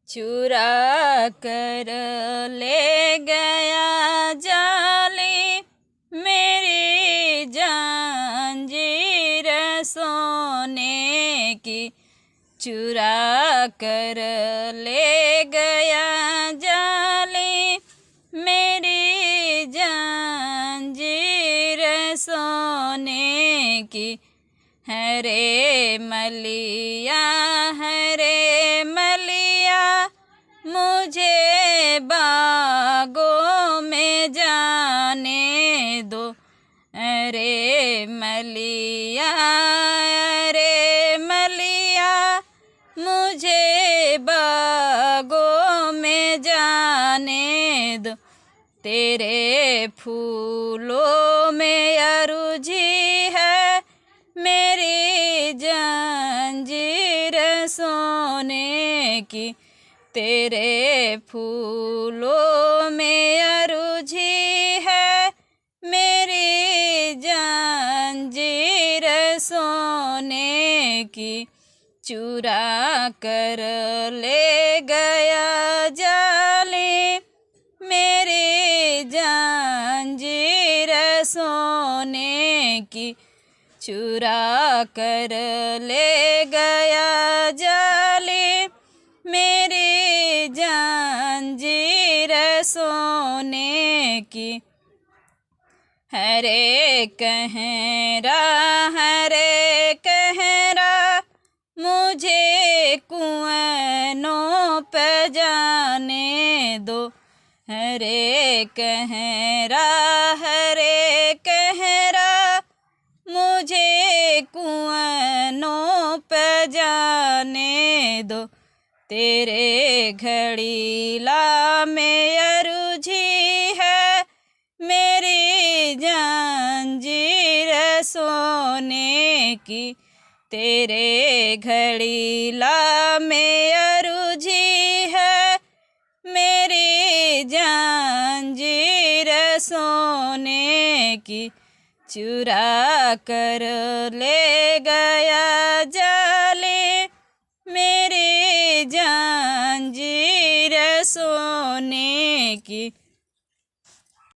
चुरा कर ले गया जाली मेरी जंजीर सोने की। चुरा कर ले गया जाली मेरी जंजीर सोने की। हरे मलिया मुझे बागों में जाने दो। अरे मलिया मुझे बागों में जाने दो। तेरे फूलों में अरुझी है मेरी जंजीर सोने की। तेरे फूलों में अरुझी है मेरी जंजीर सोने की। चुरा कर ले गया जाली मेरी जंजीर सोने की। चुरा कर ले गया जाली मेरी जंजीर सोने की। हरे कहरा मुझे कुआनों पे जाने दो। हरे कहरा मुझे कुआनों पे जाने दो। तेरे घड़ीला में अरुझी है मेरी जंजीर सोने की। तेरे घड़ीला में अरुझी है मेरी जंजीर सोने की। चुरा कर ले गया जाली मेरी जंजीर सोने की।